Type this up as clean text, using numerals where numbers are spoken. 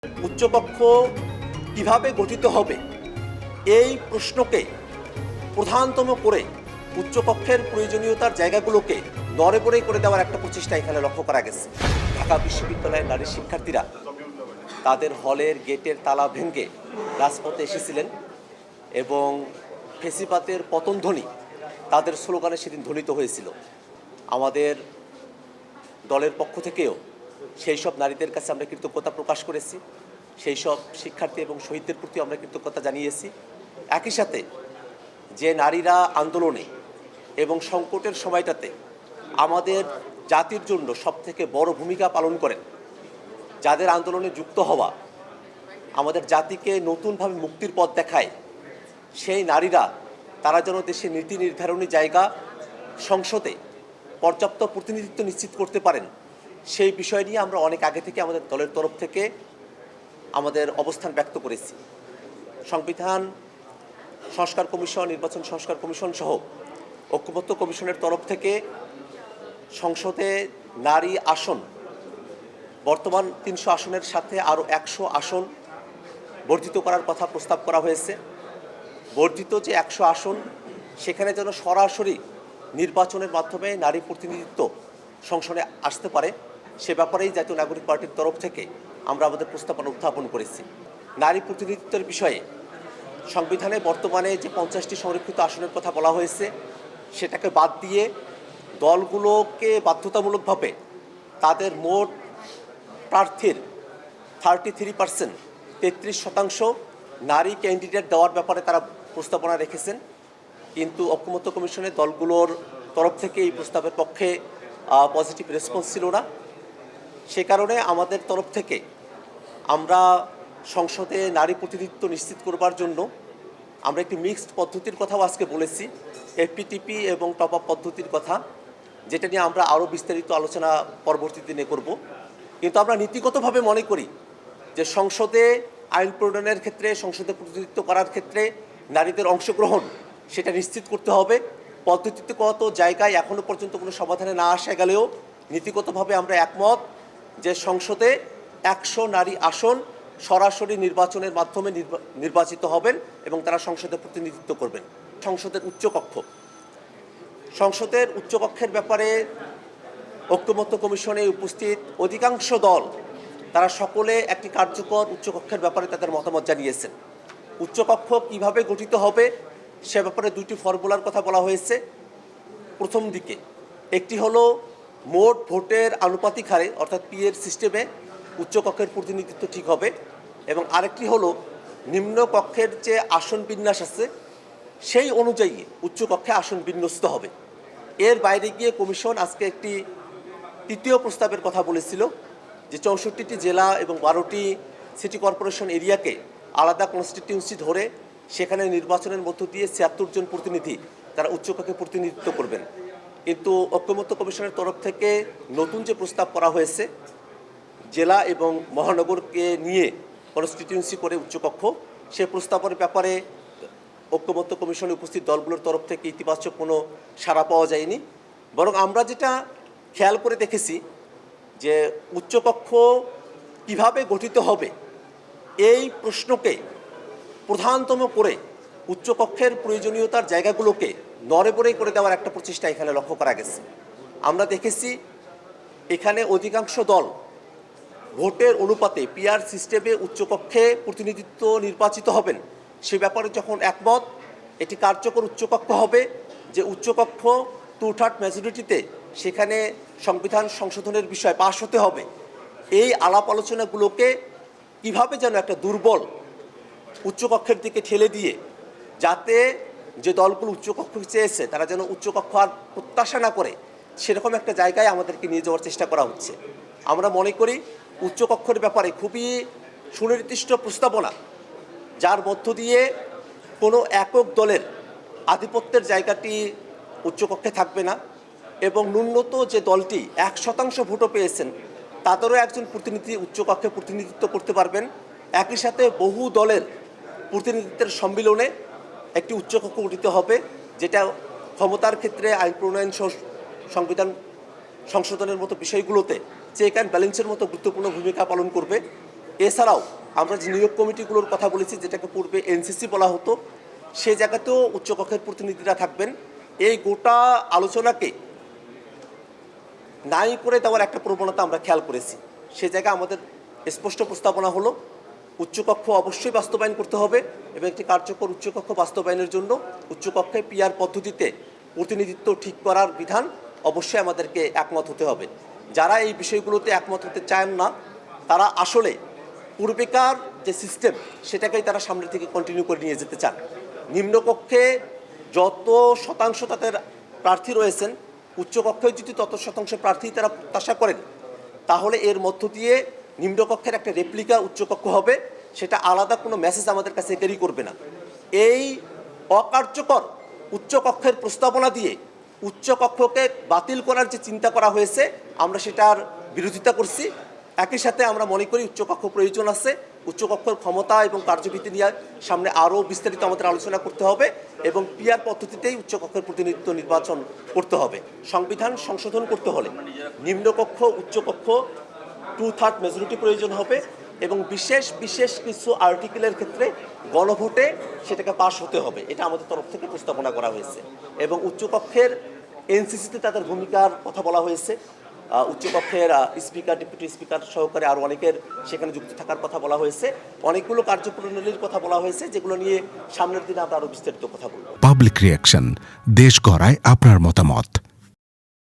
উচ্চকক্ষ কিভাবে গঠিত হবে এই প্রশ্নকে প্রধানতম করে উচ্চকক্ষের প্রয়োজনীয়তার জায়গাগুলোকে নড়েবড়ে করে দেওয়ার একটা প্রচেষ্টা এখানে লক্ষ্য করা গেছে। ঢাকা বিশ্ববিদ্যালয়ের নারী শিক্ষার্থীরা তাদের হলের গেটের তালা ভেঙে রাজপথে এসেছিলেন এবং ফেসিবাদের পতনধ্বনি তাদের স্লোগানে সেদিন ধ্বনিত হয়েছিল। আমাদের দলের পক্ষ থেকেও সেই সব নারীদের কাছে আমরা কৃতজ্ঞতা প্রকাশ করেছি, সেই সব শিক্ষার্থী এবং শহীদদের প্রতি আমরা কৃতজ্ঞতা জানিয়েছি। একই সাথে যে নারীরা আন্দোলনে এবং সংকটের সময়টাতে আমাদের জাতির জন্য সবথেকে বড় ভূমিকা পালন করেন, যাদের আন্দোলনে যুক্ত হওয়া আমাদের জাতিকে নতুনভাবে মুক্তির পথ দেখায়, সেই নারীরা তারা যেন দেশের নীতি নির্ধারণী জায়গা সংসদে পর্যাপ্ত প্রতিনিধিত্ব নিশ্চিত করতে পারেন, সেই বিষয় নিয়ে আমরা অনেক আগে থেকে আমাদের দলের তরফ থেকে আমাদের অবস্থান ব্যক্ত করেছি। সংবিধান সংস্কার কমিশন, নির্বাচন সংস্কার কমিশন সহ ঐক্যমত্য কমিশনের তরফ থেকে সংসদে নারী আসন বর্তমান ৩০০ আসনের সাথে আরও ১০০ আসন বর্ধিত করার কথা প্রস্তাব করা হয়েছে। বর্ধিত যে ১০০ আসন সেখানে যেন সরাসরি নির্বাচনের মাধ্যমে নারী প্রতিনিধিত্ব সংসদে আসতে পারে, সে ব্যাপারেই জাতীয় নাগরিক পার্টির তরফ থেকে আমরা আমাদের প্রস্তাবনা উত্থাপন করেছি। নারী প্রতিনিধিত্বের বিষয়ে সংবিধানে বর্তমানে যে ৫০টি সংরক্ষিত আসনের কথা বলা হয়েছে সেটাকে বাদ দিয়ে দলগুলোকে বাধ্যতামূলকভাবে তাদের মোট প্রার্থীর 33% 33% নারী ক্যান্ডিডেট দেওয়ার ব্যাপারে তারা প্রস্তাবনা রেখেছেন, কিন্তু ঐক্যমত্য কমিশনের দলগুলোর তরফ থেকে এই প্রস্তাবের পক্ষে পজিটিভ রেসপন্স ছিল না। সে কারণে আমাদের তরফ থেকে আমরা সংসদে নারী প্রতিনিধিত্ব নিশ্চিত করবার জন্য আমরা একটি মিক্সড পদ্ধতির কথাও আজকে বলেছি, এফপিটিপি এবং টপ আপ পদ্ধতির কথা, যেটা নিয়ে আমরা আরও বিস্তারিত আলোচনা পরবর্তী দিনে করব। কিন্তু আমরা নীতিগতভাবে মনে করি যে সংসদে আইন প্রণয়নের ক্ষেত্রে, সংসদে প্রতিনিধিত্ব করার ক্ষেত্রে নারীদের অংশগ্রহণ সেটা নিশ্চিত করতে হবে। পদ্ধতিগত জায়গায় এখনও পর্যন্ত কোনো সমাধানে না আসা গেলেও নীতিগতভাবে আমরা একমত যে সংসদে ১০০ নারী আসন সরাসরি নির্বাচনের মাধ্যমে নির্বাচিত হবেন এবং তারা সংসদে প্রতিনিধিত্ব করবেন। সংসদের উচ্চকক্ষের ব্যাপারে ঐক্যমত্য কমিশনে উপস্থিত অধিকাংশ দল তারা সকলে একটি কার্যকর উচ্চকক্ষের ব্যাপারে তাদের মতামত জানিয়েছেন। উচ্চকক্ষ কিভাবে গঠিত হবে সে ব্যাপারে দুটি ফর্মুলার কথা বলা হয়েছে। প্রথম দিকে একটি হলো মোট ভোটের আনুপাতিক হারে অর্থাৎ পিএর সিস্টেমে উচ্চকক্ষের প্রতিনিধিত্ব ঠিক হবে, এবং আরেকটি হলো নিম্নকক্ষের যে আসন বিন্যাস আছে সেই অনুযায়ী উচ্চকক্ষে আসন বিন্যস্ত হবে। এর বাইরে গিয়ে কমিশন আজকে একটি তৃতীয় প্রস্তাবের কথা বলেছিল যে ৬৪টি জেলা এবং ১২টি সিটি কর্পোরেশন এরিয়াকে আলাদা কনস্টিটিউয়েন্সি ধরে সেখানে নির্বাচনের মধ্য দিয়ে ৭৬ জন প্রতিনিধি তারা উচ্চকক্ষে প্রতিনিধিত্ব করবেন। কিন্তু ঐক্যমত্য কমিশনের তরফ থেকে নতুন যে প্রস্তাব করা হয়েছে জেলা এবং মহানগরকে নিয়ে কনস্টিটিউয়েন্সি করে উচ্চকক্ষ, সে প্রস্তাবের ব্যাপারে ঐক্যমত্য কমিশনে উপস্থিত দলগুলোর তরফ থেকে ইতিবাচক কোনো সাড়া পাওয়া যায়নি। বরং আমরা যেটা খেয়াল করে দেখেছি যে উচ্চকক্ষ কিভাবে গঠিত হবে এই প্রশ্নকে প্রধানতম করে উচ্চকক্ষের প্রয়োজনীয়তার জায়গাগুলোকে নড়েবড়ে করে দেওয়ার একটা প্রচেষ্টা এখানে লক্ষ্য করা গেছে। আমরা দেখেছি এখানে অধিকাংশ দল ভোটের অনুপাতে পিআর সিস্টেমে উচ্চকক্ষে প্রতিনিধিত্ব নির্বাচিত হবেন সে ব্যাপারে যখন একমত, এটি কার্যকর উচ্চকক্ষ হবে, যে উচ্চকক্ষ 2/3 মেজরিটিতে সেখানে সংবিধান সংশোধনের বিষয় পাশ হতে হবে, এই আলাপ আলোচনাগুলোকে কিভাবে যেন একটা দুর্বল উচ্চকক্ষের দিকে ঠেলে দিয়ে যাতে যে দলগুলো উচ্চকক্ষ চেয়েছে তারা যেন উচ্চকক্ষ আর প্রত্যাশা না করে সেরকম একটা জায়গায় আমাদেরকে নিয়ে যাওয়ার চেষ্টা করা হচ্ছে। আমরা মনে করি উচ্চকক্ষের ব্যাপারে খুবই সুনির্দিষ্ট প্রস্তাবনা, যার মধ্য দিয়ে কোনো একক দলের আধিপত্যের জায়গাটি উচ্চকক্ষে থাকবে না, এবং ন্যূনত যে দলটি 1% ভোটও পেয়েছেন তাদেরও একজন প্রতিনিধি উচ্চকক্ষে প্রতিনিধিত্ব করতে পারবেন। একই সাথে বহু দলের প্রতিনিধিত্বের সম্মিলনে একটি উচ্চকক্ষ গঠিত হবে, যেটা ক্ষমতার ক্ষেত্রে আইন প্রণয়ন সংবিধান সংশোধনের মতো বিষয়গুলোতে চেক অ্যান্ড ব্যালেন্সের মতো গুরুত্বপূর্ণ ভূমিকা পালন করবে। এছাড়াও আমরা যে নিয়োগ কমিটিগুলোর কথা বলেছি, যেটাকে পূর্বে এনসিসি বলা হতো, সে জায়গাতেও উচ্চকক্ষের প্রতিনিধিরা থাকবেন। এই গোটা আলোচনাকে নাই করে দেওয়ার একটা প্রবণতা আমরা খেয়াল করেছি। সে জায়গায় আমাদের স্পষ্ট প্রস্তাবনা হলো উচ্চকক্ষ অবশ্যই বাস্তবায়ন করতে হবে এবং একটি কার্যকর উচ্চকক্ষ বাস্তবায়নের জন্য উচ্চকক্ষে পিআর পদ্ধতিতে প্রতিনিধিত্ব ঠিক করার বিধান অবশ্যই আমাদেরকে একমত হতে হবে। যারা এই বিষয়গুলোতে একমত হতে চান না, তারা আসলে পূর্বেকার যে সিস্টেম সেটাকেই তারা সামনের থেকে কন্টিনিউ করে নিয়ে যেতে চান। নিম্নকক্ষে যত শতাংশ তাদের প্রার্থী রয়েছেন, উচ্চকক্ষে যদি তত শতাংশ প্রার্থী তারা প্রত্যাশা করেন, তাহলে এর মধ্য দিয়ে নিম্নকক্ষের একটা রেপ্লিকা উচ্চকক্ষ হবে। সেটা আলাদা কোনো মেসেজ আমাদের কাছে ক্যারি করবে না। এই অকার্যকর উচ্চকক্ষের প্রস্তাবনা দিয়ে উচ্চকক্ষকে বাতিল করার যে চিন্তা করা হয়েছে, আমরা সেটার বিরোধিতা করছি। একই সাথে আমরা মনে করি উচ্চকক্ষ প্রয়োজন আছে। উচ্চকক্ষের ক্ষমতা এবং কার্যবিধি নিয়ে সামনে আরও বিস্তারিত আমাদের আলোচনা করতে হবে এবং পিআর পদ্ধতিতেই উচ্চকক্ষের প্রতিনিধিত্ব নির্বাচন করতে হবে। সংবিধান সংশোধন করতে হলে নিম্নকক্ষ উচ্চকক্ষ 2/3 মেজরিটি প্রয়োজন হবে এবং বিশেষ বিশেষ কিছু আর্টিকেলের ক্ষেত্রে গণভোটে সেটাকে পাশ হতে হবে। এটা আমাদের তরফ থেকে প্রস্তাবনা করা হয়েছে এবং উচ্চকক্ষের এনসিসিতে তাদের ভূমিকার কথা বলা হয়েছে। উচ্চকক্ষের স্পিকার, ডেপুটি স্পিকার সহকারে আরও অনেকের সেখানে যুক্ত থাকার কথা বলা হয়েছে। অনেকগুলো কার্যপ্রণালীর কথা বলা হয়েছে, যেগুলো নিয়ে সামনের দিনে আমরা আরও বিস্তারিত কথা বলব। পাবলিক রিঅ্যাকশন, দেশ গড়ায় আপনার মতামত।